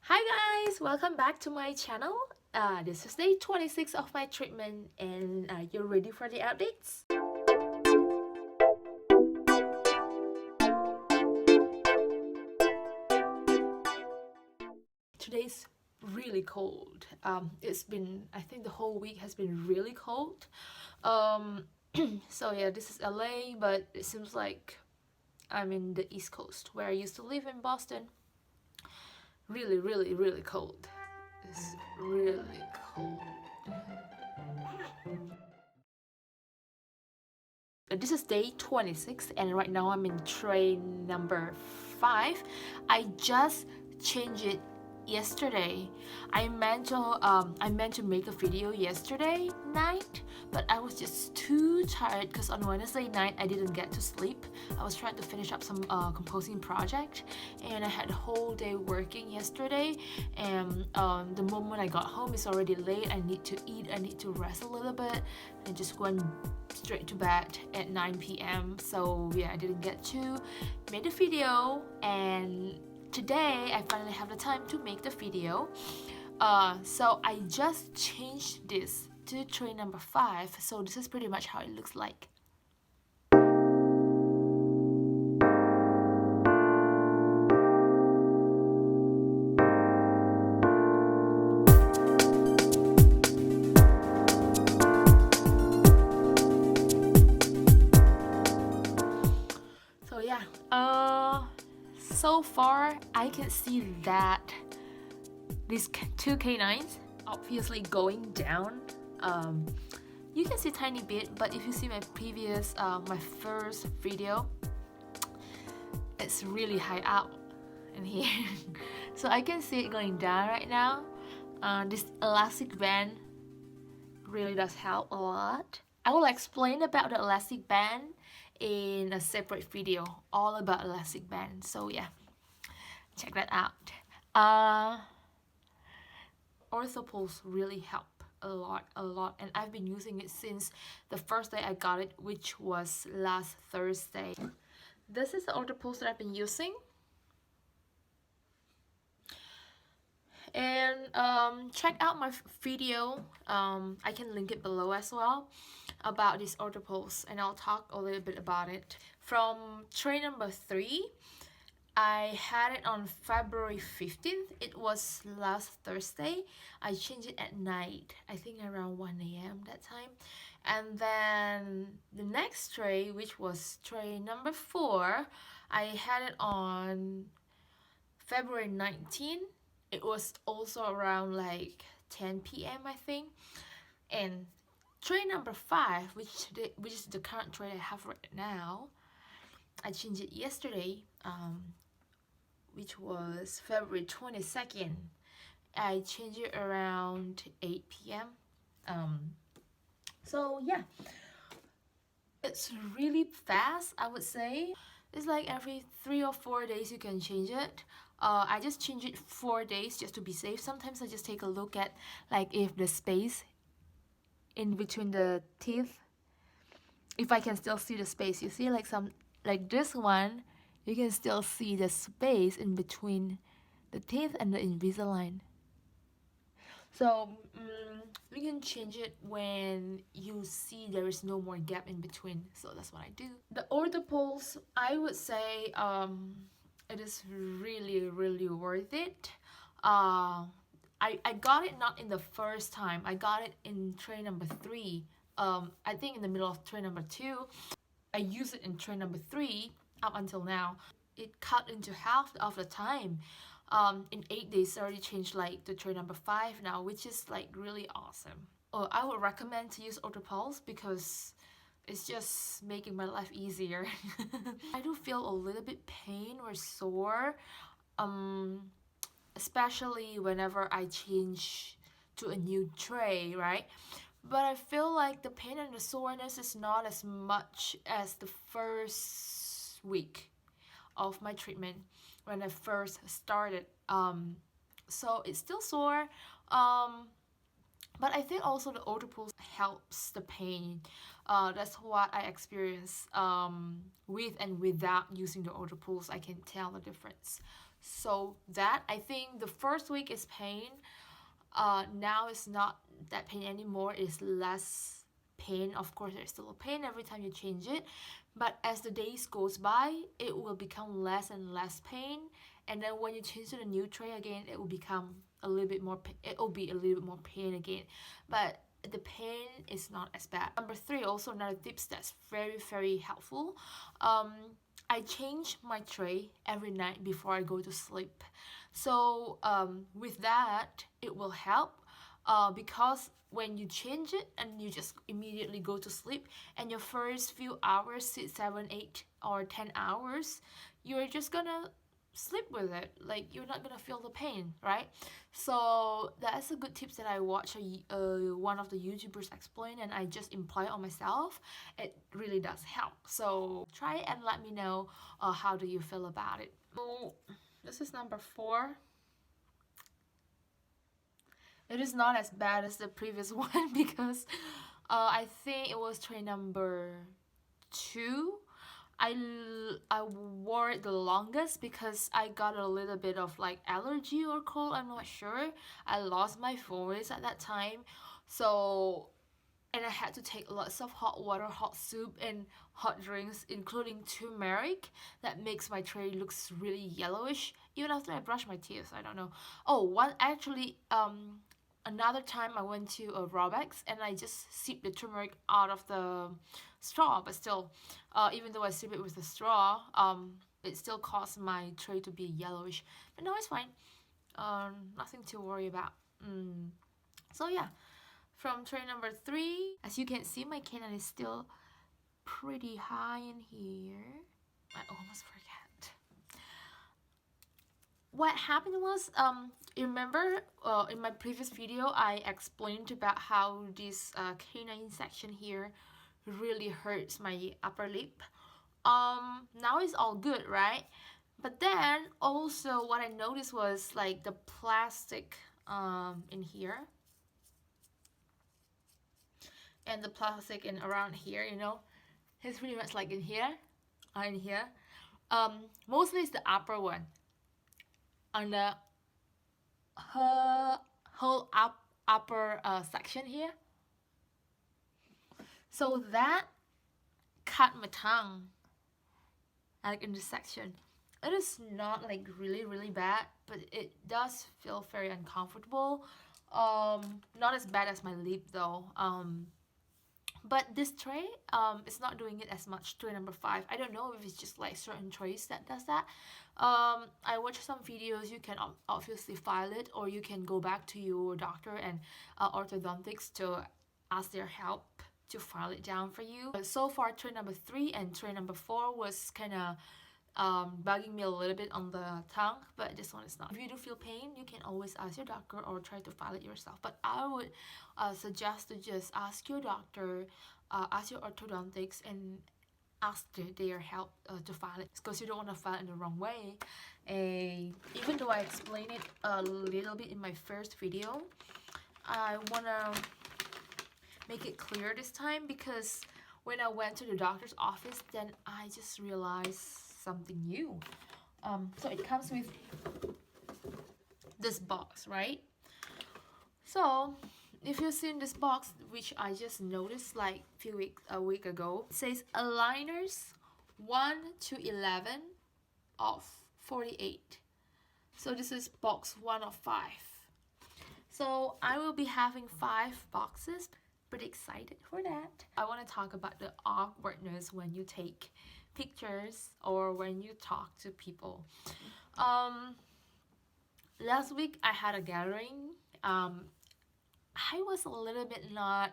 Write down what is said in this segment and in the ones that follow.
Hi guys, welcome back to my channel. This is day 26 of my treatment and are you ready for the updates? Today's really cold. I think the whole week has been really cold. So yeah, this is LA, but it seems like I'm in the East Coast where I used to live in Boston. Really cold. It's really cold. This is day 26 and right now I'm in tray number 5. I just changed it yesterday. I meant to make a video yesterday night, but I was just too tired because on Wednesday night I didn't get to sleep. I was trying to finish up some composing project and I had a whole day working yesterday, and the moment I got home it's already late. I need to eat, I need to rest a little bit, and just went straight to bed at 9 p.m. So yeah, I didn't get to make the video, and today I finally have the time to make the video. So I just changed this to tray number 5. So this is pretty much how it looks like. So yeah, so far I can see that these two canines obviously going down. You can see a tiny bit, but if you see my previous, my first video, it's really high up in here. So I can see it going down right now. This elastic band really does help a lot. I will explain about the elastic band in a separate video, all about elastic band. So yeah, check that out. Orthopulse really help a lot, and I've been using it since the first day I got it, which was last Thursday. This is the Orthopulse that I've been using, and check out my video, I can link it below as well, about this Orthopulse, and I'll talk a little bit about it. From tray number 3, I had it on February 15th. It was last Thursday. I changed it at night, I think around 1 a.m. that time. And then the next tray, which was tray number 4, I had it on February 19th. It was also around like 10 p.m. I think. And tray number 5, which is the current tray I have right now, I changed it yesterday, which was February 22nd. I changed it around 8 p.m. So yeah, it's really fast, I would say. It's like every 3 or 4 days you can change it. I just change it 4 days just to be safe. Sometimes I just take a look at like if the space in between the teeth, if I can still see the space. You see, like this one, you can still see the space in between the teeth and the Invisalign. So you can change it when you see there is no more gap in between. So that's what I do. The Orthopulse, I would say it is really worth it. I got it not in the first time. I got it in tray number 3. I think in the middle of tray number 2. I used it in tray number 3 up until now. It cut into half of the time. In 8 days I already changed like to tray number 5 now, which is like really awesome. I would recommend to use Orthopulse because it's just making my life easier. I do feel a little bit pain or sore, especially whenever I change to a new tray, right? But I feel like the pain and the soreness is not as much as the first week of my treatment when I first started. So it's still sore, but I think also the Orthopulse helps the pain. That's what I experience with and without using the Orthopulse. I can tell the difference. So that, I think the first week is pain. Now it's not that pain anymore. It's less pain. Of course, there's still a pain every time you change it, but as the days goes by, it will become less and less pain. And then when you change to the new tray again, it will become a little bit more. It will be a little bit more pain again, but the pain is not as bad. Number three, also another tips that's very helpful. Um, I change my tray every night before I go to sleep. So with that, it will help because when you change it and you just immediately go to sleep, and your first few hours, 6, 7, 8, or 10 hours, you're just gonna sleep with it. Like, you're not gonna feel the pain, right? So that's a good tips that I watch one of the YouTubers explain, and I just imply on myself. It really does help. So try it and let me know how do you feel about it. So this is number 4. It is not as bad as the previous one because I think it was tray number 2. I wore it the longest because I got a little bit of like allergy or cold, I'm not sure. I lost my voice at that time. So, and I had to take lots of hot water, hot soup, and hot drinks, including turmeric. That makes my tray looks really yellowish even after I brush my teeth. I don't know. Oh, one actually another time I went to a Robex and I just sipped the turmeric out of the straw, but still, even though I sip it with the straw, it still caused my tray to be yellowish. But no, it's fine. Nothing to worry about. So yeah, from tray number 3, as you can see, my canine is still pretty high in here. I almost forget. What happened was, you remember in my previous video I explained about how this canine section here really hurts my upper lip. Now it's all good, right? But then also what I noticed was like the plastic in here and the plastic in around here, you know, it's pretty much like in here, in here. Mostly it's the upper one, on the whole upper section here. So that cut my tongue, like in this section. It is not like really bad, but it does feel very uncomfortable. Not as bad as my lip though. But this tray, it's not doing it as much. Tray number 5. I don't know if it's just like certain trays that does that. I watched some videos. You can obviously file it, or you can go back to your doctor and orthodontist to ask their help to file it down for you. But so far, tray number 3 and tray number 4 was kind of bugging me a little bit on the tongue, but this one is not. If you do feel pain, you can always ask your doctor or try to file it yourself, but I would suggest to just ask your doctor, ask your orthodontist, and ask their help to file it, because you don't want to file it in the wrong way. Even though I explained it a little bit in my first video, I want to make it clear this time, because when I went to the doctor's office, then I just realized something new. So it comes with this box, right? So if you've seen this box, which I just noticed like a week ago, it says aligners 1 to 11 of 48. So this is box 1 of 5. So I will be having 5 boxes. Pretty excited for that. I want to talk about the awkwardness when you take pictures or when you talk to people. Last week I had a gathering. I was a little bit not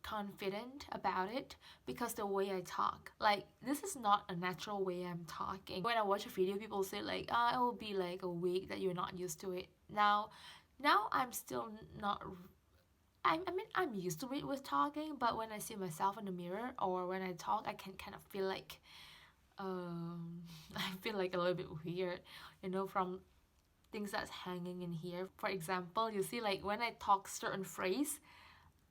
confident about it because the way I talk, like, this is not a natural way I'm talking. When I watch a video, people say like, it will be like a week that you're not used to it. Now I'm still not. I mean, I'm used to it with talking, but when I see myself in the mirror or when I talk, I can kind of feel like I feel like a little bit weird, you know, from things that's hanging in here. For example, you see, like, when I talk certain phrase,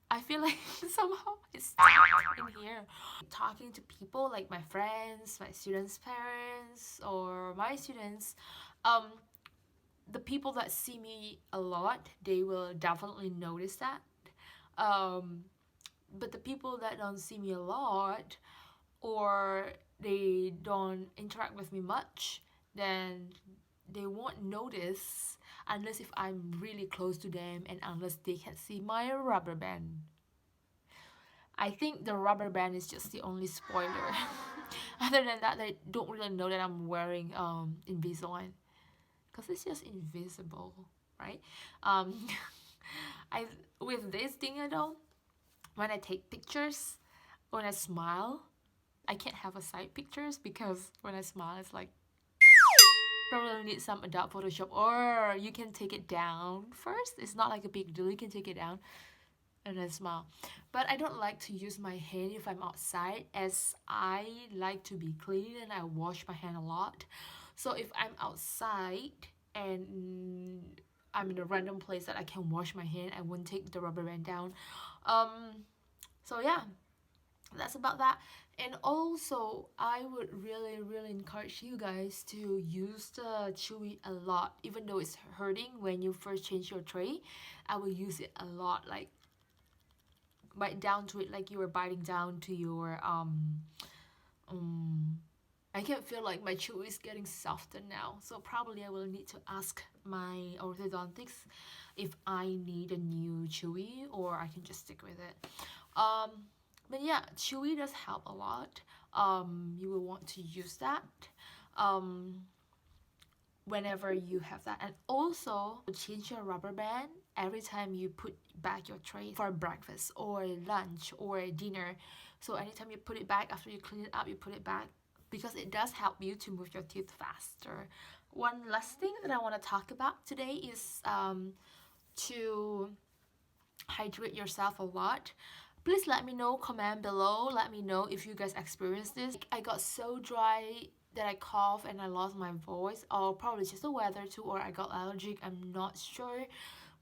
I feel like somehow it's stuck in here. Talking to people like my friends, my students' parents, or my students, the people that see me a lot, they will definitely notice that. But the people that don't see me a lot, or they don't interact with me much, then they won't notice unless if I'm really close to them and unless they can see my rubber band. I think the rubber band is just the only spoiler. Other than that, they don't really know that I'm wearing Invisalign, because it's just invisible, right? Um, I with this thing though, when I take pictures, when I smile, I can't have a side pictures because when I smile, it's like probably need some adult Photoshop, or you can take it down first. It's not like a big deal. You can take it down and then smile. But I don't like to use my hand if I'm outside, as I like to be clean and I wash my hand a lot. So if I'm outside and I'm in a random place that I can wash my hand, I won't take the rubber band down. So yeah, that's about that. And also, I would really encourage you guys to use the chewy a lot, even though it's hurting when you first change your tray. I will use it a lot, like bite down to it like you were biting down to your I can feel like my chew is getting softer now, so probably I will need to ask my orthodontist if I need a new chewy or I can just stick with it. But yeah, chewy does help a lot. You will want to use that whenever you have that. And also change your rubber band every time you put back your tray for breakfast or lunch or dinner. So anytime you put it back, after you clean it up, you put it back, because it does help you to move your teeth faster. One last thing that I want to talk about today is to hydrate yourself a lot. Please let me know, comment below, let me know if you guys experienced this. I got so dry that I cough and I lost my voice, or probably just the weather too, or I got allergic, I'm not sure.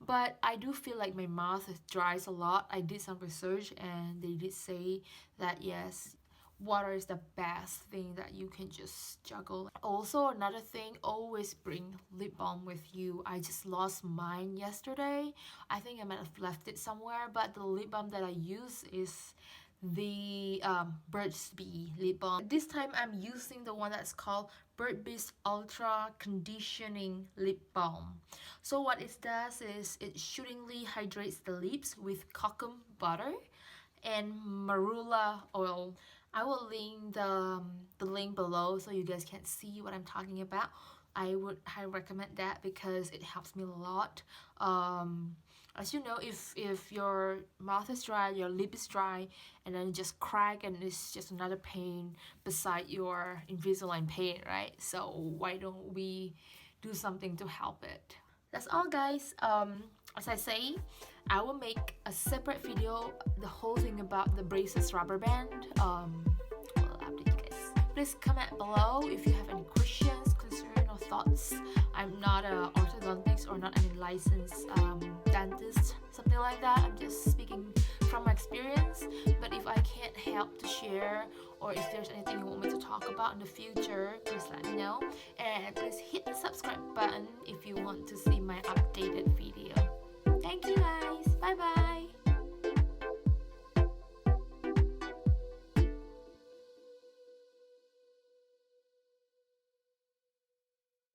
But I do feel like my mouth dries a lot. I did some research and they did say that yes, water is the best thing that you can just juggle. Also, another thing, always bring lip balm with you. I just lost mine yesterday. I think I might have left it somewhere, but the lip balm that I use is the Burt's Bee lip balm. This time I'm using the one that's called Burt's Bee's Ultra Conditioning Lip Balm. So what it does is it shootingly hydrates the lips with cocoa butter and marula oil. I will link the link below so you guys can see what I'm talking about. I would highly recommend that because it helps me a lot. As you know, if your mouth is dry, your lip is dry, and then just crack, and it's just another pain beside your Invisalign pain, right? So why don't we do something to help it? That's all, guys. As I say, I will make a separate video, the whole thing about the braces rubber band. I'll update you guys. Please comment below if you have any questions, concerns, or thoughts. I'm not an orthodontist or not any licensed dentist, something like that. I'm just speaking from my experience. But if I can't help to share, or if there's anything you want me to talk about in the future, please let me know. And please hit the subscribe button if you want to see my updated video. Thank you, guys.